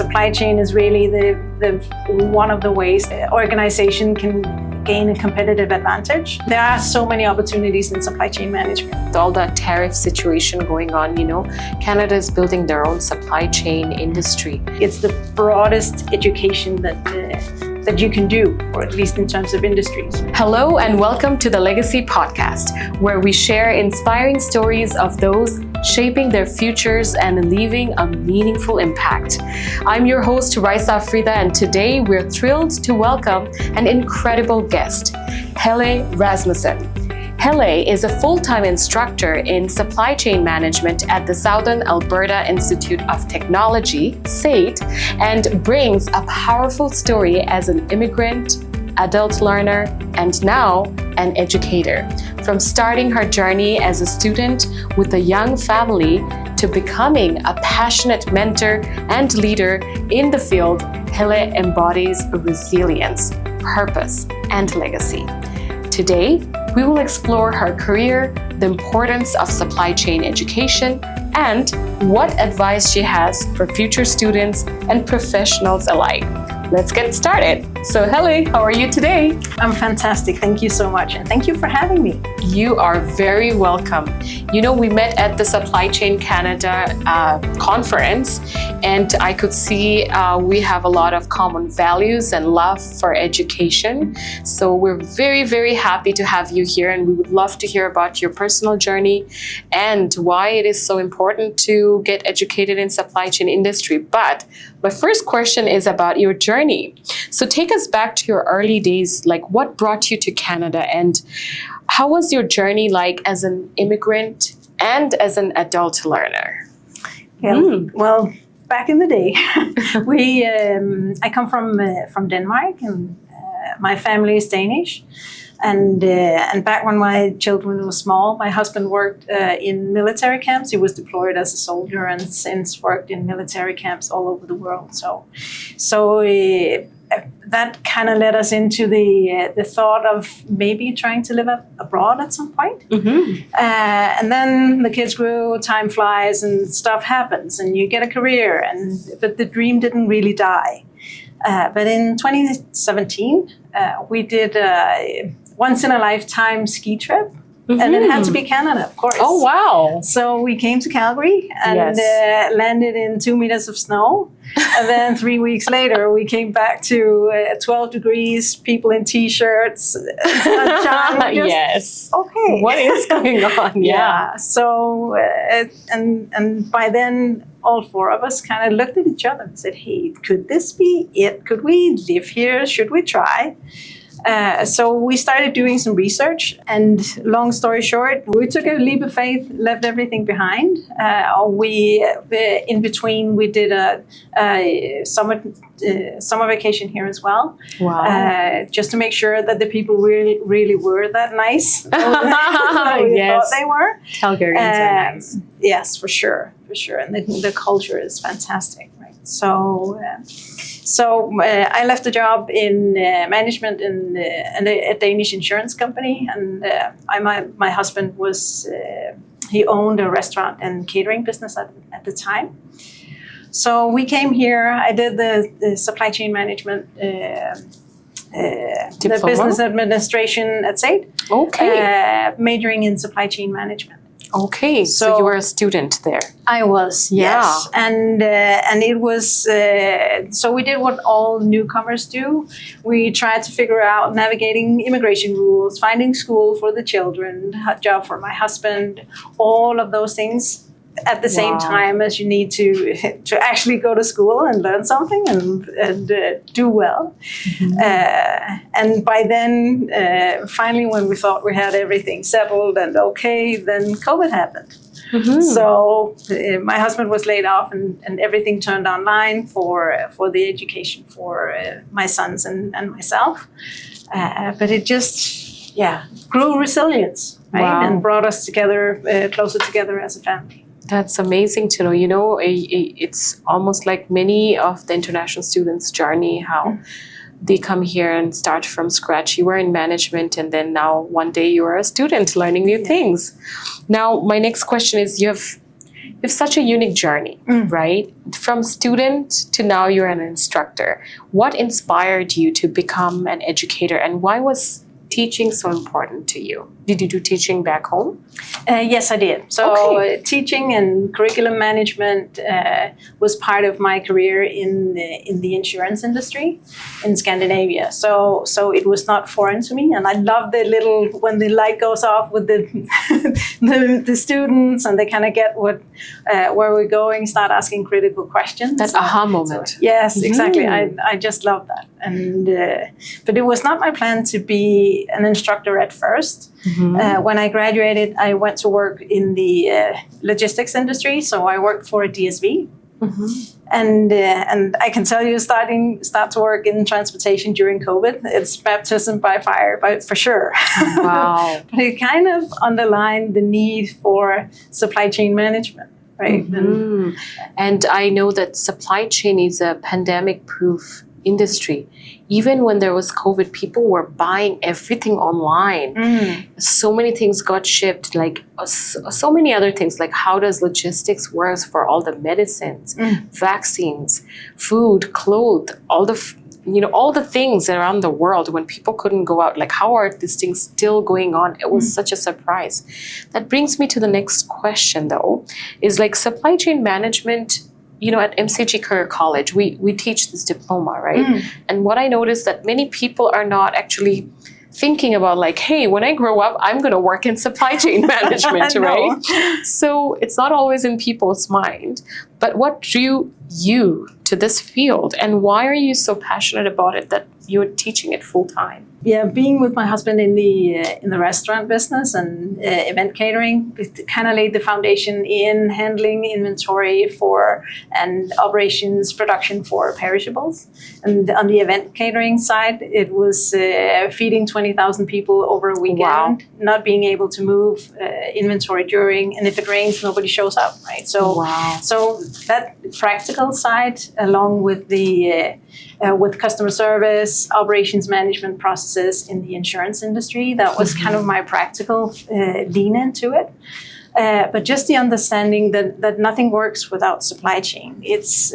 supply chain is really the one of the ways the organization can gain a competitive advantage. There are so many opportunities in supply chain management. With all that tariff situation going on, Canada is building their own supply chain industry. It's the broadest education that you can do, or at least in terms of industries. Hello and welcome to the Legacy Podcast, where we share inspiring stories of those shaping their futures and leaving a meaningful impact. I'm your host, Raisa Afrida, and today we're thrilled to welcome an incredible guest, Helle Rasmussen. Helle is a full-time instructor in supply chain management at the Southern Alberta Institute of Technology, SAIT, and brings a powerful story as an immigrant, adult learner, and now an educator. From starting her journey as a student with a young family to becoming a passionate mentor and leader in the field, Helle embodies resilience, purpose, and legacy. Today, we will explore her career, the importance of supply chain education, and what advice she has for future students and professionals alike. Let's get started. So Helle, how are you today? I'm fantastic. Thank you so much. And thank you for having me. You are very welcome. We met at the Supply Chain Canada conference, and I could see we have a lot of common values and love for education. So we're very, very happy to have you here, and we would love to hear about your personal journey and why it is so important to get educated in supply chain industry. But my first question is about your journey. So take us back to your early days, like what brought you to Canada and how was your journey like as an immigrant and as an adult learner? Well, back in the day, I come from Denmark, and my family is Danish. And back when my children were small, my husband worked in military camps. He was deployed as a soldier and since worked in military camps all over the world. So that kind of led us into the thought of maybe trying to live abroad at some point. Mm-hmm. And then the kids grew, time flies, and stuff happens, and you get a career. But the dream didn't really die. But in 2017, we did a once-in-a-lifetime ski trip. Mm-hmm. And it had to be Canada, of course. Oh, wow. So we came to Calgary and landed in 2 meters of snow. And then 3 weeks later, we came back to 12 degrees, people in T-shirts, sunshine. Yes. Okay. What is going on? Yeah. So, and by then, all four of us kind of looked at each other and said, hey, could this be it? Could we live here? Should we try? So we started doing some research, and long story short, we took a leap of faith, left everything behind. In between, we did a summer vacation here as well. Wow! Just to make sure that the people really were that nice. We thought they were. Calgarians are nice. Yes, for sure, and the culture is fantastic, right? So I left a job in management in a Danish insurance company, and my husband he owned a restaurant and catering business at the time. So we came here. I did the supply chain management, the business administration at SAIT. Okay. Majoring in supply chain management. Okay, so you were a student there. I was, yes. Yeah. And it was, so we did what all newcomers do. We tried to figure out navigating immigration rules, finding school for the children, a job for my husband, all of those things at the same time as you need to actually go to school and learn something and do well. Mm-hmm. And by then, finally, when we thought we had everything settled and okay, then COVID happened. Mm-hmm. So my husband was laid off, and everything turned online for the education for my sons and myself. But it just, grew resilience, right? Wow. And brought us together, closer together as a family. That's amazing to know. It's almost like many of the international students' journey, how they come here and start from scratch. You were in management, and then now one day you are a student learning new things. Now, my next question is, have such a unique journey, right? From student to now you're an instructor. What inspired you to become an educator, and why was teaching so important to you? Did you do teaching back home? Yes, I did. So teaching and curriculum management was part of my career in the insurance industry in Scandinavia. So it was not foreign to me, and I love the little when the light goes off with the students and they kind of get where we're going, start asking critical questions. That aha moment. Yes, exactly. I just love that, and but it was not my plan to be an instructor at first. When I graduated, I went to work in the logistics industry. So I worked for a DSV. And I can tell you, start to work in transportation during COVID, it's baptism by fire, but for sure. Wow. But it kind of underlined the need for supply chain management, right? And I know that supply chain is a pandemic-proof industry. Even when there was COVID, people were buying everything online. So many things got shipped, like so many other things, like how does logistics work for all the medicines, vaccines, food, clothes, all the things around the world when people couldn't go out. Like, how are these things still going on? It was such a surprise. That brings me to the next question, though, is like supply chain management. At MCG Career College, we teach this diploma, right? And what I noticed that many people are not actually thinking about like, hey, when I grow up, I'm going to work in supply chain management, right? So it's not always in people's mind. But what drew you to this field, and why are you so passionate about it that you're teaching it full time? Yeah, being with my husband in the restaurant business and event catering, it kind of laid the foundation in handling inventory and operations production for perishables. And on the event catering side, it was feeding 20,000 people over a weekend, not being able to move inventory during, and if it rains, nobody shows up, right? So that practical side, along with the with customer service, operations management processes in the insurance industry. That was kind of my practical lean into it. But just the understanding that nothing works without supply chain. It's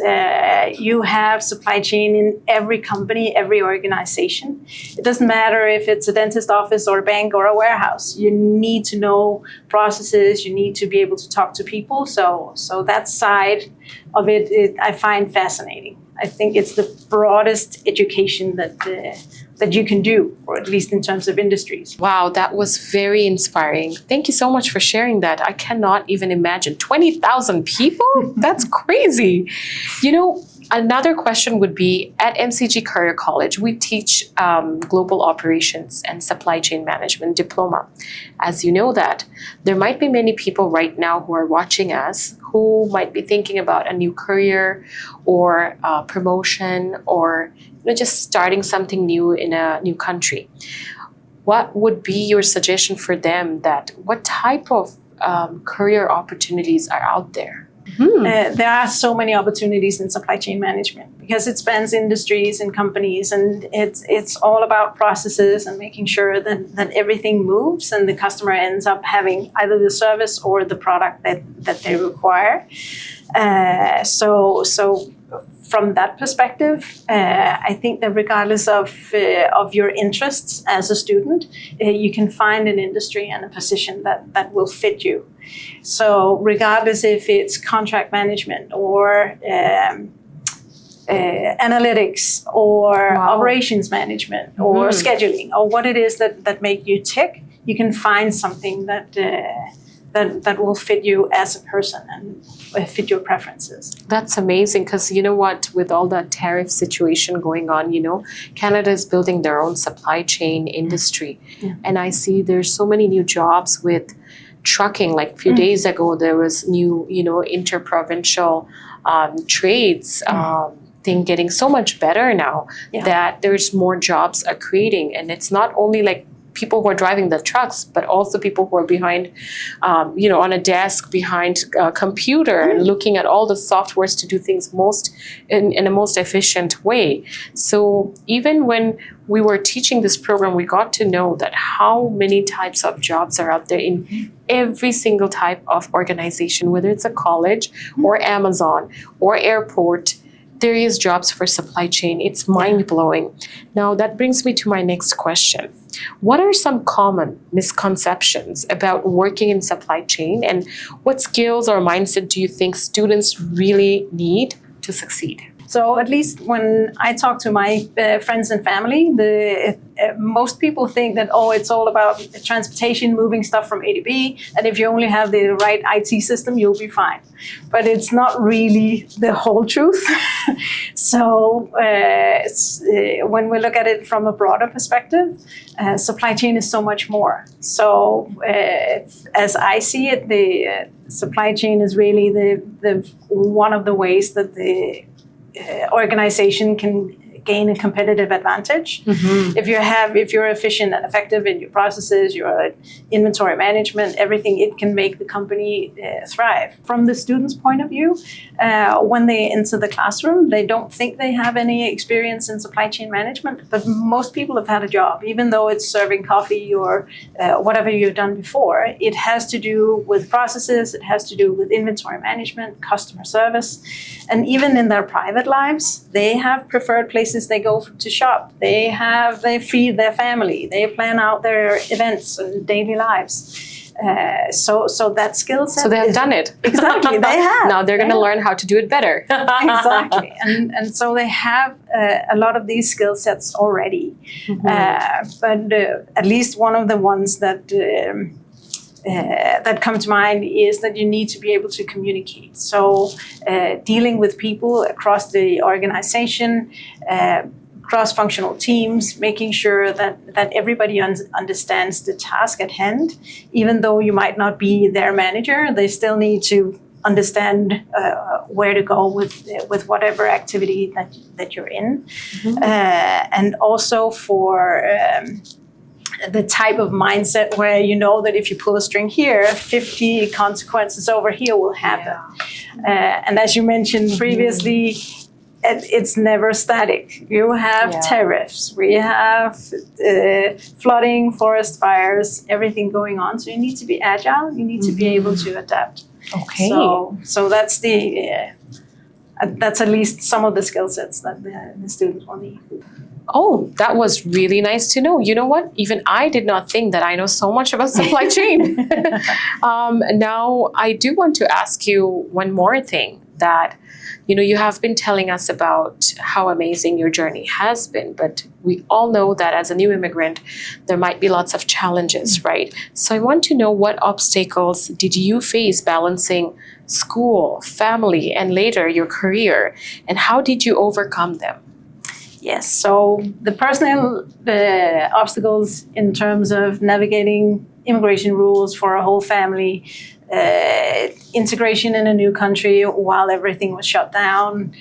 you have supply chain in every company, every organization. It doesn't matter if it's a dentist office or a bank or a warehouse. You need to know processes. You need to be able to talk to people. So that side of it I find fascinating. I think it's the broadest education that you can do, or at least in terms of industries. Wow, that was very inspiring. Thank you so much for sharing that. I cannot even imagine 20,000 people? That's crazy. Another question would be, at MCG Career College, we teach global operations and supply chain management diploma. As you know that, there might be many people right now who are watching us who might be thinking about a new career or promotion or just starting something new in a new country. What would be your suggestion for them, that what type of career opportunities are out there? There are so many opportunities in supply chain management because it spans industries and companies, and it's all about processes and making sure that everything moves and the customer ends up having either the service or the product that they require. So from that perspective, I think that regardless of your interests as a student, you can find an industry and a position that will fit you. So regardless if it's contract management or analytics or operations management or scheduling or what it is that make you tick, you can find something that will fit you as a person and fit your preferences. That's amazing, because you know what, with all the tariff situation going on, Canada is building their own supply chain industry. And I see there's so many new jobs with trucking. Like a few days ago, there was new, interprovincial trades thing getting so much better now that there's more jobs are creating. And it's not only like people who are driving the trucks, but also people who are behind, on a desk behind a computer and looking at all the softwares to do things in a most efficient way. So even when we were teaching this program, we got to know that how many types of jobs are out there in every single type of organization, whether it's a college or Amazon or airport. There is jobs for supply chain. It's mind-blowing. Now, that brings me to my next question. What are some common misconceptions about working in supply chain, and what skills or mindset do you think students really need to succeed? So at least when I talk to my friends and family, most people think that, it's all about transportation, moving stuff from A to B, and if you only have the right IT system, you'll be fine. But it's not really the whole truth. So when we look at it from a broader perspective, supply chain is so much more. So as I see it, the supply chain is really the one of the ways that the organization can gain a competitive advantage. Mm-hmm. If you're efficient and effective in your processes, your inventory management, everything, it can make the company thrive. From the student's point of view, when they enter the classroom, they don't think they have any experience in supply chain management, but most people have had a job, even though it's serving coffee or whatever you've done before. It has to do with processes, it has to do with inventory management, customer service, and even in their private lives, they have preferred places they go to shop. They feed their family. They plan out their events and daily lives. So that skill set. So they have done it. Exactly, they have. Now they're going to learn how to do it better. Exactly, and so they have a lot of these skill sets already. Mm-hmm. But at least one of the ones that come to mind is that you need to be able to communicate. So dealing with people across the organization, cross-functional teams, making sure that everybody understands the task at hand. Even though you might not be their manager, they still need to understand where to go with whatever activity that you're in. Mm-hmm. And also for the type of mindset where you know that if you pull a string here, 50 consequences over here will happen. Yeah. And as you mentioned previously, it's never static. You have tariffs, we have flooding, forest fires, everything going on. So you need to be agile, you need to be able to adapt. Okay. So that's that's at least some of the skill sets that the students will need. Oh, that was really nice to know. You know what? Even I did not think that I know so much about supply chain. Now, I do want to ask you one more thing that, you have been telling us about how amazing your journey has been, but we all know that as a new immigrant, there might be lots of challenges, right? So I want to know, what obstacles did you face balancing school, family, and later your career, and how did you overcome them? Yes, so the personal obstacles in terms of navigating immigration rules for a whole family, integration in a new country while everything was shut down,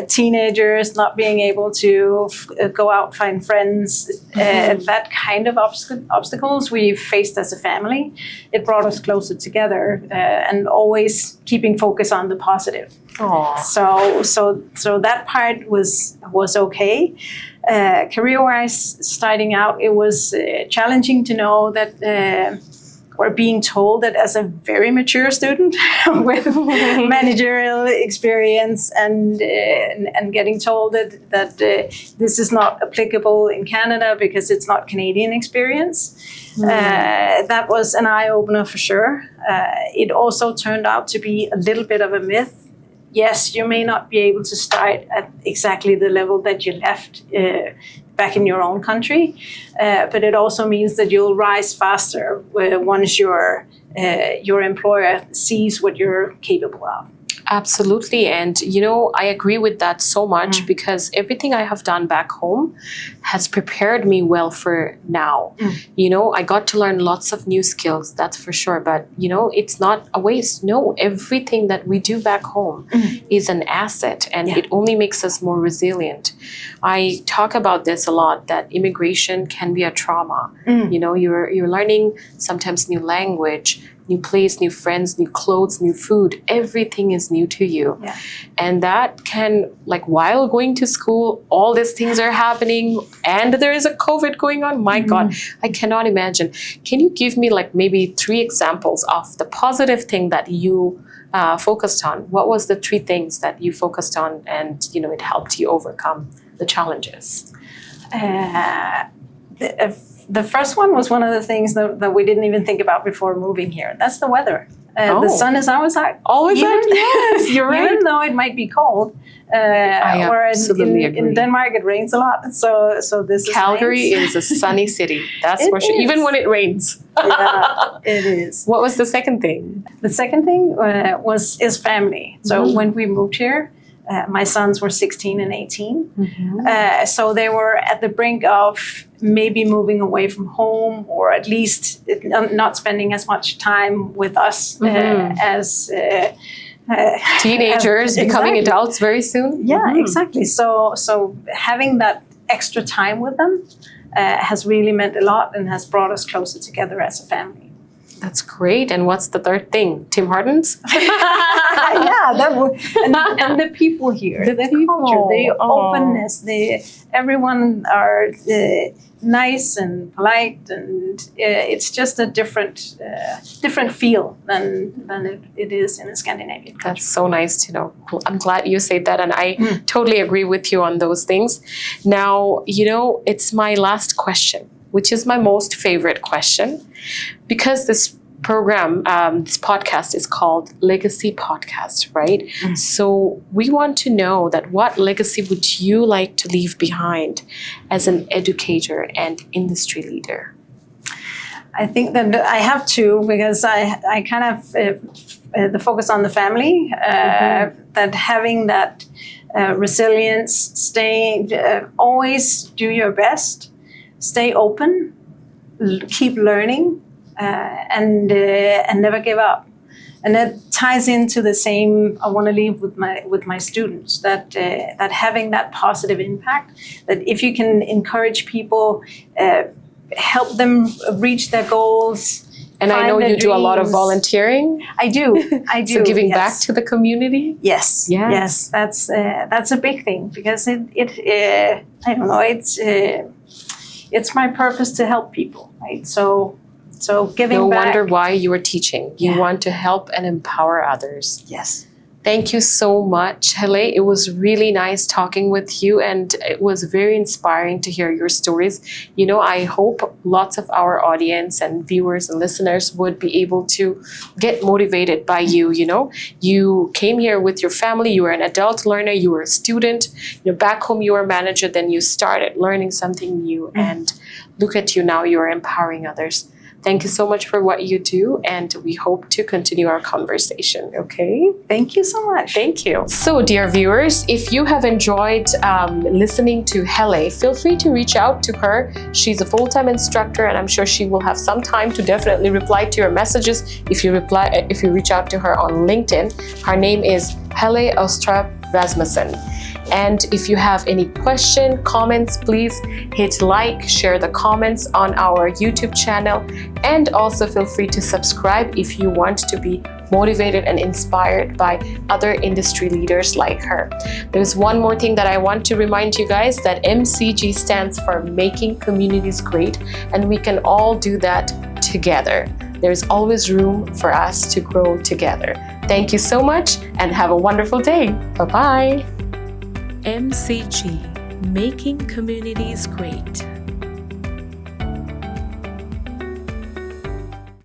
teenagers not being able to go out, find friends, that kind of obstacles we faced as a family. It brought us closer together and always keeping focus on the positive. Aww. So that part was okay. Career-wise, starting out, it was challenging to know that we're being told that as a very mature student with managerial experience and getting told that this is not applicable in Canada because it's not Canadian experience. That was an eye-opener for sure. It also turned out to be a little bit of a myth. Yes, you may not be able to start at exactly the level that you left back in your own country, but it also means that you'll rise faster once your employer sees what you're capable of. Absolutely. And, I agree with that so much because everything I have done back home has prepared me well for now. I got to learn lots of new skills, that's for sure. But, it's not a waste. No, everything that we do back home is an asset, and it only makes us more resilient. I talk about this a lot, that immigration can be a trauma. You're learning sometimes new language, new place, new friends, new clothes, new food. Everything is new to you. Yeah. And that can, while going to school, all these things are happening and there is a COVID going on. My God, I cannot imagine. Can you give me maybe 3 examples of the positive thing that you focused on? What was the 3 things that you focused on and, it helped you overcome the challenges? The first one was one of the things that we didn't even think about before moving here. That's the weather. The sun is always out. Always out? Yes, you're right. Even though it might be cold. I absolutely agree. In Denmark, it rains a lot. So this Calgary is is a sunny city. That's for sure. Even when it rains. Yeah, it is. What was the second thing? The second thing is family. So when we moved here, my sons were 16 and 18. So they were at the brink of maybe moving away from home, or at least not spending as much time with us as teenagers becoming adults very soon. Yeah, exactly. So having that extra time with them has really meant a lot and has brought us closer together as a family. That's great. And what's the third thing? Tim Hortons? Yeah, and the people here, the culture, the openness, everyone are nice and polite, and it's just a different feel than it is in a Scandinavian country. That's so nice to know. I'm glad you said that, and I totally agree with you on those things. Now, it's my last question, which is my most favorite question, because this program, this podcast is called Legacy Podcast, right? So we want to know that what legacy would you like to leave behind as an educator and industry leader? I think that I have to, because I kind of the focus on the family, that having that resilience, always do your best, stay open, keep learning, and never give up. And that ties into the same I want to leave with my students, that having that positive impact, that if you can encourage people, help them reach their goals. And I know you do a lot of volunteering. I do. So giving back to the community. Yes. That's a big thing, because I don't know. It's my purpose to help people, right? So giving back. No wonder why you are teaching. You want to help and empower others. Yes. Thank you so much, Helle. It was really nice talking with you, and it was very inspiring to hear your stories. I hope lots of our audience and viewers and listeners would be able to get motivated by you. You came here with your family, you were an adult learner, you were a student, back home you were a manager, then you started learning something new, and look at you now, you are empowering others. Thank you so much for what you do, and we hope to continue our conversation, okay? Thank you so much. Thank you. So, dear viewers, if you have enjoyed listening to Helle, feel free to reach out to her. She's a full-time instructor, and I'm sure she will have some time to definitely reply to your messages if you reach out to her on LinkedIn. Her name is Helle Oestrup Rasmussen. And if you have any question, comments, please hit like, share the comments on our YouTube channel, and also feel free to subscribe if you want to be motivated and inspired by other industry leaders like her. There's one more thing that I want to remind you guys, that MCG stands for Making Communities Great, and we can all do that together. There's always room for us to grow together. Thank you so much, and have a wonderful day. Bye-bye. MCG, Making Communities Great.